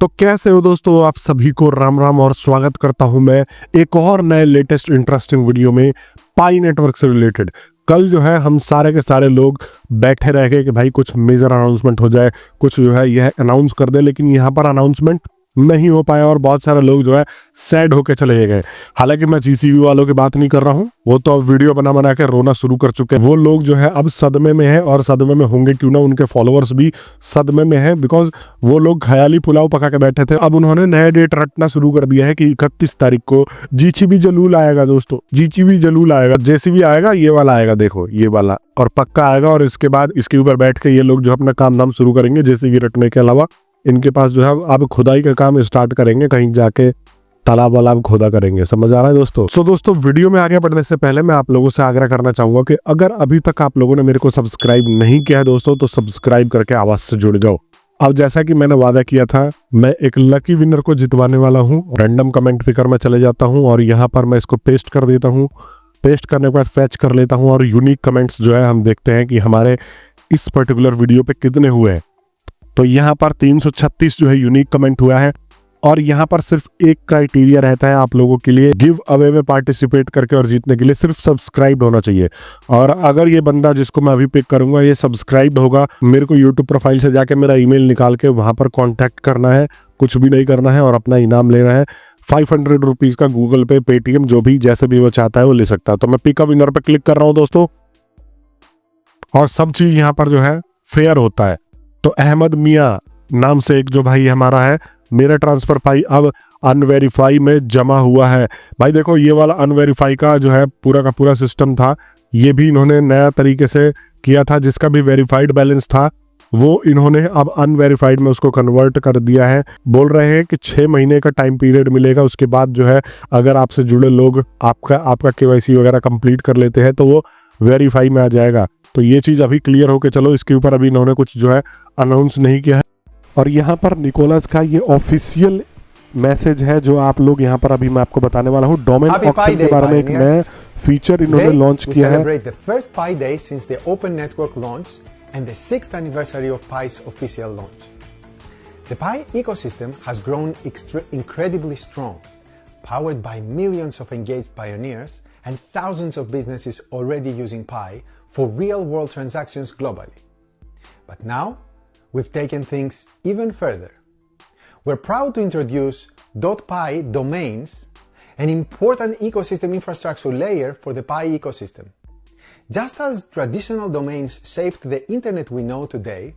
तो कैसे हो दोस्तों, आप सभी को राम राम और स्वागत करता हूं मैं एक और नए लेटेस्ट इंटरेस्टिंग वीडियो में पाई नेटवर्क से रिलेटेड। कल जो है हम सारे के सारे लोग बैठे रह गए कि भाई कुछ मेजर अनाउंसमेंट हो जाए, कुछ जो है यह अनाउंस कर दे, लेकिन यहाँ पर अनाउंसमेंट नहीं हो पाया और बहुत सारे लोग जो है सैड होके चले गए। हालांकि मैं जीसीबी वालों की बात नहीं कर रहा हूँ, वो तो अब वीडियो बना के रोना शुरू कर चुके हैं। वो लोग जो है अब सदमे में है और सदमे में होंगे क्यों ना, उनके फॉलोअर्स भी सदमे में है, बिकॉज वो लोग ख्याली पुलाव पका के बैठे थे। अब उन्होंने नया डेट रटना शुरू कर दिया है कि 31 तारीख को जीसीबी जलूल आएगा। दोस्तों जीसीबी जलूल आएगा, जेसीबी आएगा, ये वाला आएगा, देखो ये वाला, और पक्का आएगा। और इसके बाद इसके ऊपर बैठ के ये लोग जो अपना काम धाम शुरू करेंगे जेसीबी रटने के अलावा। इनके पास जो है अब खुदाई का काम स्टार्ट करेंगे, कहीं जाके तालाब वालाब खोदा करेंगे। समझ आ रहा है दोस्तों? सो दोस्तों, वीडियो में आगे बढ़ने से पहले मैं आप लोगों से आग्रह करना चाहूंगा कि अगर अभी तक आप लोगों ने मेरे को सब्सक्राइब नहीं किया है दोस्तों, तो सब्सक्राइब करके आवाज से जुड़ जाओ। अब जैसा कि मैंने वादा किया था, मैं एक लकी विनर को जितवाने वाला हूँ। रैंडम कमेंट पिकर में चले जाता हूँ और यहाँ पर मैं इसको पेस्ट कर देता हूँ। पेस्ट करने के बाद फैच कर लेता हूँ और यूनिक कमेंट्स जो है हम देखते हैं कि हमारे इस पर्टिकुलर वीडियो पे कितने हुए हैं। तो यहाँ पर 336 जो है यूनिक कमेंट हुआ है। और यहाँ पर सिर्फ एक क्राइटेरिया रहता है आप लोगों के लिए गिव अवे में पार्टिसिपेट करके और जीतने के लिए, सिर्फ सब्सक्राइब होना चाहिए। और अगर ये बंदा जिसको मैं अभी पिक करूंगा ये सब्सक्राइब होगा, मेरे को यूट्यूब प्रोफाइल से जाके मेरा ईमेल निकाल के वहां पर कांटेक्ट करना है, कुछ भी नहीं करना है और अपना इनाम लेना है। 500 रुपीज का गूगल पे, पेटीएम, जो भी जैसे भी वो चाहता है वो ले सकता है। तो मैं पिकअप विनर पे क्लिक कर रहा हूँ दोस्तों, और सब चीज यहाँ पर जो है फेयर होता है। तो अहमद मियाँ नाम से एक जो भाई हमारा है, मेरा ट्रांसफर पाई अब अनवेरीफाई में जमा हुआ है। भाई देखो, ये वाला अनवेरीफाई का जो है पूरा का पूरा सिस्टम था, ये भी इन्होंने नया तरीके से किया था। जिसका भी वेरीफाइड बैलेंस था वो इन्होंने अब अनवेरीफाइड में उसको कन्वर्ट कर दिया है। बोल रहे हैं कि 6 महीने का टाइम पीरियड मिलेगा। उसके बाद जो है अगर आपसे जुड़े लोग आपका केवाईसी वगैरह कंप्लीट कर लेते हैं तो वो वेरीफाई में आ जाएगा। तो ये चीज अभी क्लियर होके चलो, इसके ऊपर अभी इन्होंने कुछ जो है अनाउंस नहीं किया है। और यहाँ पर निकोलस का ये ऑफिशियल मैसेज है जो आप लोग यहाँ पर अभी मैं आपको बताने वाला हूँ। डोमेन ऑक्शन के बारे में एक नया फीचर इन्होंने लॉन्च किया है। The first Pi Day since the Open Network launch and the 6th anniversary of Pi's official launch. The Pi ecosystem has grown incredibly strong, powered by millions of engaged pioneers and thousands of businesses already using Pi for real-world transactions globally. But now, we've taken things even further. We're proud to introduce .Pi domains, an important ecosystem infrastructure layer for the Pi ecosystem. Just as traditional domains shaped the internet we know today,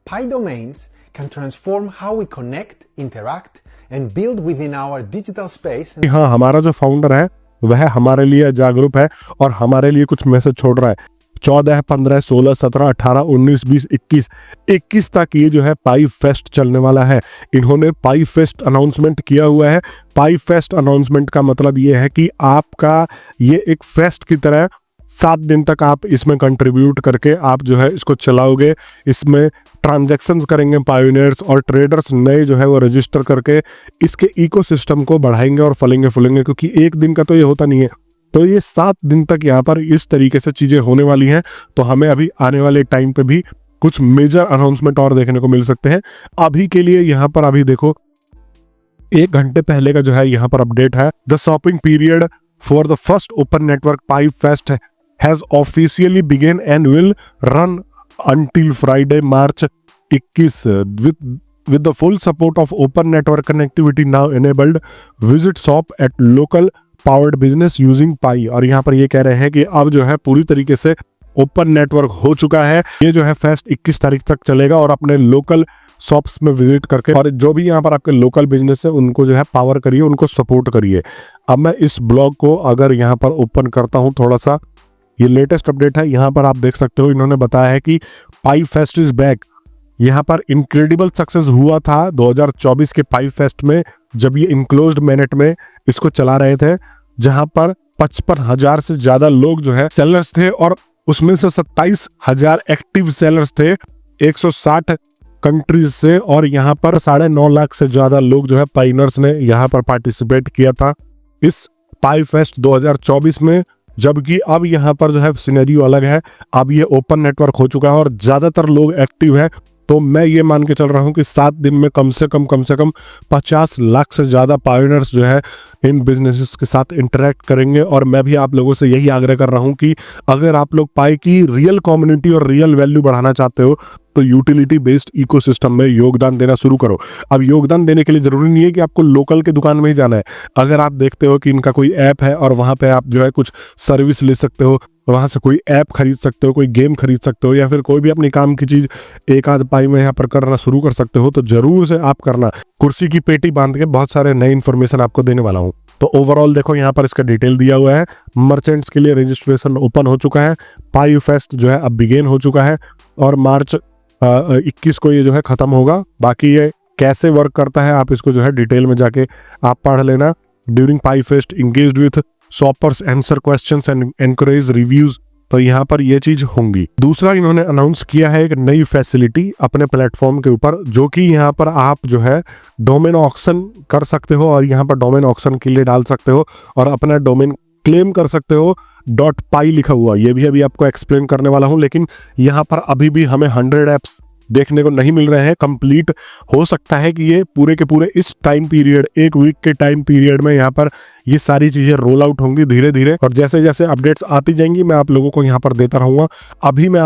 Pi domains can transform how we connect, interact, and build within our digital space. हाँ, हमारा जो founder है वह हमारे लिए जागरूक है और हमारे लिए कुछ मैसेज छोड़ रहा है। 14, 15, 16, 17, 18, 19, 20, 21 तक ये जो है पाई फेस्ट चलने वाला है। इन्होंने पाई फेस्ट अनाउंसमेंट किया हुआ है। पाई फेस्ट अनाउंसमेंट का मतलब ये है कि आपका ये एक फेस्ट की तरह 7 दिन तक आप इसमें कंट्रीब्यूट करके आप जो है इसको चलाओगे। इसमें ट्रांजैक्शंस करेंगे पायोनियर्स और ट्रेडर्स नए जो है वो रजिस्टर करके इसके इकोसिस्टम को बढ़ाएंगे और फलेंगे फूलेंगे, क्योंकि एक दिन का तो ये होता नहीं है। तो ये 7 दिन तक यहाँ पर इस तरीके से चीजें होने वाली हैं। तो हमें अभी आने वाले टाइम पे भी कुछ मेजर अनाउंसमेंट और देखने को मिल सकते हैं। अभी के लिए यहाँ पर अभी देखो 1 घंटे पहले का जो है यहाँ पर अपडेट है। The shopping period for the first open network Pi fest has officially begun and will run until Friday, March 21 with the full support of open network connectivity now enabled. Visit shop at local powered business using Pi। और यहाँ पर ये कह रहे हैं कि अब जो है पूरी तरीके से ओपन नेटवर्क हो चुका है। ये जो है फेस्ट 21 तारीख तक चलेगा और अपने लोकल शॉप्स में विजिट करके और जो भी यहाँ पर आपके लोकल बिजनेस है उनको जो है पावर करिए, उनको सपोर्ट करिए। अब मैं इस ब्लॉग को अगर यहाँ पर ओपन करता हूँ थोड़ा सा, ये लेटेस्ट अपडेट है। यहाँ पर आप देख सकते हो इन्होंने बताया है कि पाई फेस्ट इज बैक। यहाँ पर इनक्रेडिबल सक्सेस हुआ था 2024 के पाई फेस्ट में, जब ये इनक्लोज्ड मैनेट में इसको चला रहे थे, जहां पर 55,000 से ज्यादा लोग जो है सेलर्स थे और उसमें से 27,000 एक्टिव सेलर्स थे 160 कंट्रीज से। और यहाँ पर 9.5 लाख से ज्यादा लोग जो है पाइनर्स ने यहाँ पर पार्टिसिपेट किया था इस पाई फेस्ट 2024 में। जबकि अब यहाँ पर जो है सिनेरियो अलग है। अब ये ओपन नेटवर्क हो चुका है और ज्यादातर लोग एक्टिव है। तो मैं ये मान के चल रहा हूँ कि 7 दिन में कम से कम 50 लाख से ज़्यादा पायोनियर्स जो है इन बिजनेसेस के साथ इंटरेक्ट करेंगे। और मैं भी आप लोगों से यही आग्रह कर रहा हूँ कि अगर आप लोग पाई की रियल कम्युनिटी और रियल वैल्यू बढ़ाना चाहते हो तो यूटिलिटी बेस्ड इकोसिस्टम में योगदान देना शुरू करो। अब योगदान देने के लिए जरूरी नहीं है कि आपको लोकल के दुकान में ही जाना है। अगर आप देखते हो कि इनका कोई ऐप है और वहाँ पे आप जो है कुछ सर्विस ले सकते हो, वहाँ से कोई ऐप खरीद सकते हो, कोई गेम खरीद सकते हो, या फिर कोई भी अपनी काम की चीज़ एक आध पाई में यहाँ पर करना शुरू कर सकते हो, तो जरूर से आप करना। कुर्सी की पेटी बांध के बहुत सारे नए इन्फॉर्मेशन आपको देने वाला हूँ। तो ओवरऑल देखो यहाँ पर इसका डिटेल दिया हुआ है। मर्चेंट्स के लिए रजिस्ट्रेशन ओपन हो चुका है। पाई फेस्ट जो है अब बिगेन हो चुका है और मार्च 21 को ये जो है खत्म होगा। बाकी ये कैसे वर्क करता है आप इसको जो है डिटेल में जाके आप पढ़ लेना। During pi fest engaged with shoppers, answer questions and encourage reviews, तो यहाँ पर ये चीज होंगी। दूसरा इन्होंने अनाउंस किया है एक नई फैसिलिटी अपने प्लेटफॉर्म के ऊपर, जो कि यहाँ पर आप जो है डोमेन ऑक्शन कर सकते हो और यहाँ पर डोमेन ऑक्शन के लिए डाल सकते हो और अपना डोमेन क्लेम कर सकते हो। .py लिखा हुआ, ये भी अभी आपको एक्सप्लेन करने वाला हूँ। लेकिन यहाँ पर अभी भी हमें 100 एप्स देखने को नहीं मिल रहे हैं कंप्लीट। हो सकता है कि ये पूरे के पूरे इस टाइम पीरियड, एक वीक के टाइम पीरियड में यहाँ पर ये सारी चीजें रोल आउट होंगी धीरे धीरे, और जैसे जैसे अपडेट्स आती जाएंगी मैं आप लोगों को यहाँ पर देता रहूंगा। अभी मैं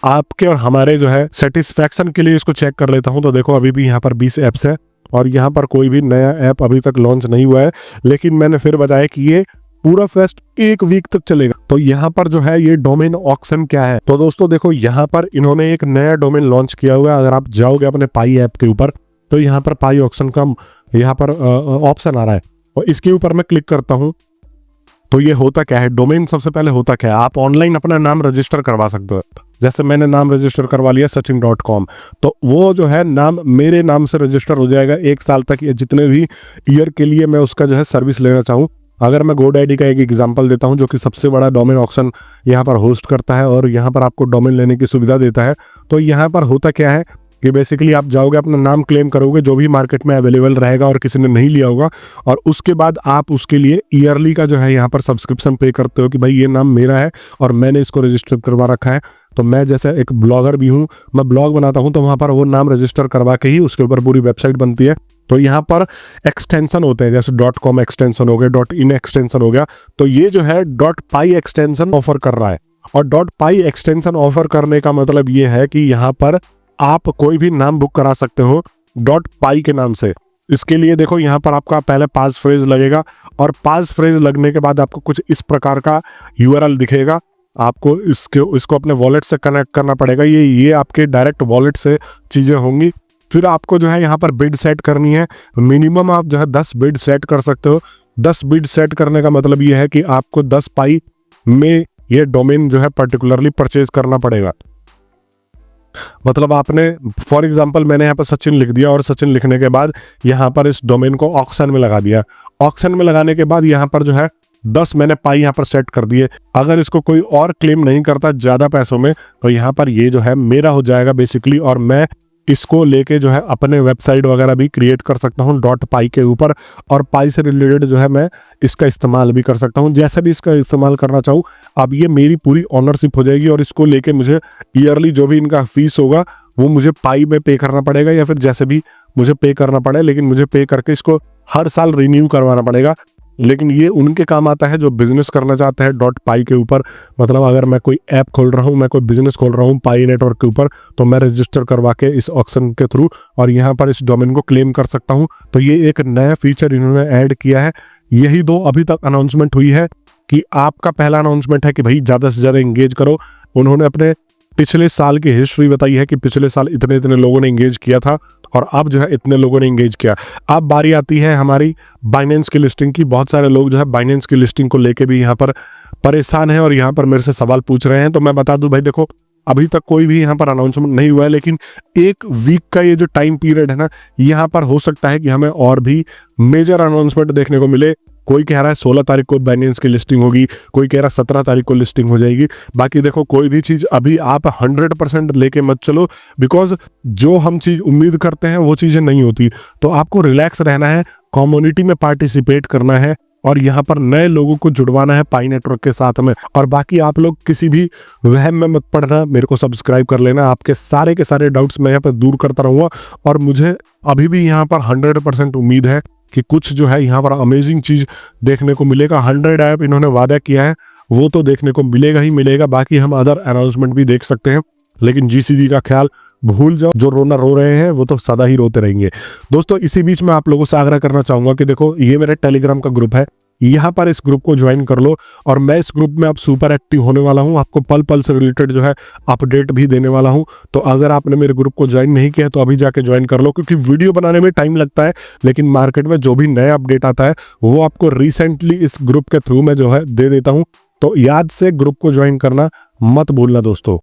आपके और हमारे जो है सेटिस्फैक्शन के लिए इसको चेक कर लेता हूँ। तो देखो अभी भी यहाँ पर 20 ऐप्स है और यहाँ पर कोई भी नया ऐप अभी तक लॉन्च नहीं हुआ है। लेकिन मैंने फिर बताया कि ये पूरा फेस्ट एक वीक तक चलेगा। तो यहाँ पर जो है ये डोमेन ऑक्शन क्या है, तो दोस्तों देखो यहाँ पर इन्होंने एक नया डोमेन लॉन्च किया हुआ है। अगर आप जाओगे अपने पाई ऐप के ऊपर तो यहाँ पर पाई ऑक्शन का यहाँ पर ऑप्शन आ रहा है और इसके ऊपर मैं क्लिक करता हूँ। तो ये होता क्या है, डोमेन सबसे पहले होता क्या है, आप ऑनलाइन अपना नाम रजिस्टर करवा सकते हो। जैसे मैंने नाम रजिस्टर करवा लिया sachin.com, तो वो जो है नाम मेरे नाम से रजिस्टर हो जाएगा 1 साल तक, ये जितने भी ईयर के लिए मैं उसका जो है सर्विस लेना चाहूँ। अगर मैं GoDaddy का एक एग्जांपल देता हूं, जो कि सबसे बड़ा डोमेन ऑक्शन यहाँ पर होस्ट करता है और यहाँ पर आपको डोमेन लेने की सुविधा देता है, तो यहाँ पर होता क्या है कि बेसिकली आप जाओगे अपना नाम क्लेम करोगे जो भी मार्केट में अवेलेबल रहेगा और किसी ने नहीं लिया होगा, और उसके बाद आप उसके लिए ईयरली का जो है यहाँ पर सब्सक्रिप्शन पे करते हो कि भाई ये नाम मेरा है और मैंने इसको रजिस्टर करवा रखा है। तो मैं जैसे एक ब्लॉगर भी हूँ, मैं ब्लॉग बनाता हूँ, तो वहाँ पर वो नाम रजिस्टर करवा के ही उसके ऊपर पूरी वेबसाइट बनती है। तो यहाँ पर एक्सटेंशन होते हैं, जैसे .com एक्सटेंशन हो गया, .in एक्सटेंशन हो गया। तो ये जो है .py एक्सटेंशन ऑफर कर रहा है, और .py एक्सटेंशन ऑफर करने का मतलब ये है कि यहाँ पर आप कोई भी नाम बुक करा सकते हो .py के नाम से। इसके लिए देखो यहाँ पर आपका पहले पास फ्रेज लगेगा, और पास फ्रेज लगने के बाद आपको कुछ इस प्रकार का URL दिखेगा। आपको इसको अपने वॉलेट से कनेक्ट करना पड़ेगा। ये आपके डायरेक्ट वॉलेट से चीज़ें होंगी। फिर आपको जो है यहाँ पर बिड सेट करनी है। मिनिमम आप जो है 10 बिड सेट कर सकते हो। 10 बिड सेट करने का मतलब ये है कि आपको 10 पाई में ये डोमेन जो है पर्टिकुलरली परचेज करना पड़ेगा। मतलब आपने फॉर एग्जांपल मैंने यहाँ पर सचिन लिख दिया और सचिन लिखने के बाद यहाँ पर इस डोमेन को ऑक्शन में लगा दिया। ऑक्शन में लगाने के बाद यहाँ पर जो है 10 मैंने पाई यहाँ पर सेट कर दिए। अगर इसको कोई और क्लेम नहीं करता ज़्यादा पैसों में, तो यहाँ पर ये जो है मेरा हो जाएगा बेसिकली, और मैं इसको लेके जो है अपने वेबसाइट वगैरह भी क्रिएट कर सकता हूँ .py के ऊपर, और पाई से रिलेटेड जो है मैं इसका इस्तेमाल भी कर सकता हूँ, जैसे भी इसका इस्तेमाल करना चाहूँ। अब ये मेरी पूरी ऑनरशिप हो जाएगी, और इसको लेके मुझे ईयरली जो भी इनका फीस होगा वो मुझे पाई में पे करना पड़ेगा, या फिर जैसे भी मुझे पे करना पड़े, लेकिन मुझे पे करके इसको हर साल रिन्यू करवाना पड़ेगा। लेकिन ये उनके काम आता है जो बिजनेस करना चाहते हैं .py के ऊपर। मतलब अगर मैं कोई ऐप खोल रहा हूँ, मैं कोई बिजनेस खोल रहा हूँ पाई नेटवर्क के ऊपर, तो मैं रजिस्टर करवा के इस ऑक्शन के थ्रू और यहाँ पर इस डोमेन को क्लेम कर सकता हूँ। तो ये एक नया फीचर इन्होंने ऐड किया है। यही 2 अभी तक अनाउंसमेंट हुई है। कि आपका पहला अनाउंसमेंट है कि भाई ज़्यादा से ज़्यादा इंगेज करो। उन्होंने अपने पिछले साल की हिस्ट्री बताई है कि पिछले साल इतने इतने लोगों ने इंगेज किया था, और अब जो है इतने लोगों ने इंगेज किया। अब बारी आती है हमारी बाइनेंस की लिस्टिंग की। बहुत सारे लोग जो है बाइनेंस की लिस्टिंग को लेके भी यहाँ पर परेशान हैं और यहाँ पर मेरे से सवाल पूछ रहे हैं। तो मैं बता दूं भाई, देखो अभी तक कोई भी यहाँ पर अनाउंसमेंट नहीं हुआ है, लेकिन 1 वीक का ये जो टाइम पीरियड है ना, यहाँ पर हो सकता है कि हमें और भी मेजर अनाउंसमेंट देखने को मिले। कोई कह रहा है 16 तारीख को बाइनेंस की लिस्टिंग होगी, कोई कह रहा है 17 तारीख को लिस्टिंग हो जाएगी। बाकी देखो कोई भी चीज़ अभी आप 100% लेके मत चलो, बिकॉज जो हम चीज़ उम्मीद करते हैं वो चीज़ें नहीं होती। तो आपको रिलैक्स रहना है, कम्युनिटी में पार्टिसिपेट करना है, और यहाँ पर नए लोगों को जुड़वाना है पाई नेटवर्क के साथ में। और बाकी आप लोग किसी भी वहम में मत पड़ना, मेरे को सब्सक्राइब कर लेना। आपके सारे के सारे डाउट्स मैं यहाँ पर दूर करता रहूँगा। और मुझे अभी भी यहाँ पर 100% उम्मीद है कि कुछ जो है यहाँ पर अमेजिंग चीज़ देखने को मिलेगा। 100 ऐप इन्होंने वादा किया है, वो तो देखने को मिलेगा ही मिलेगा। बाकी हम अदर अनाउंसमेंट भी देख सकते हैं, लेकिन GCD का ख्याल भूल जाओ। जो रोना रो रहे हैं वो तो सदा ही रोते रहेंगे। दोस्तों इसी बीच में आप लोगों से आग्रह करना चाहूंगा कि देखो, ये मेरे टेलीग्राम का ग्रुप है, यहाँ पर इस ग्रुप को ज्वाइन कर लो। और मैं इस ग्रुप में अब सुपर एक्टिव होने वाला हूँ, आपको पल पल से रिलेटेड जो है अपडेट भी देने वाला हूँ। तो अगर आपने मेरे ग्रुप को ज्वाइन नहीं किया तो अभी जाके ज्वाइन कर लो, क्योंकि वीडियो बनाने में टाइम लगता है, लेकिन मार्केट में जो भी नया अपडेट आता है वो आपको रिसेंटली इस ग्रुप के थ्रू में जो है दे देता हूँ। तो याद से ग्रुप को ज्वाइन करना मत भूलना दोस्तों।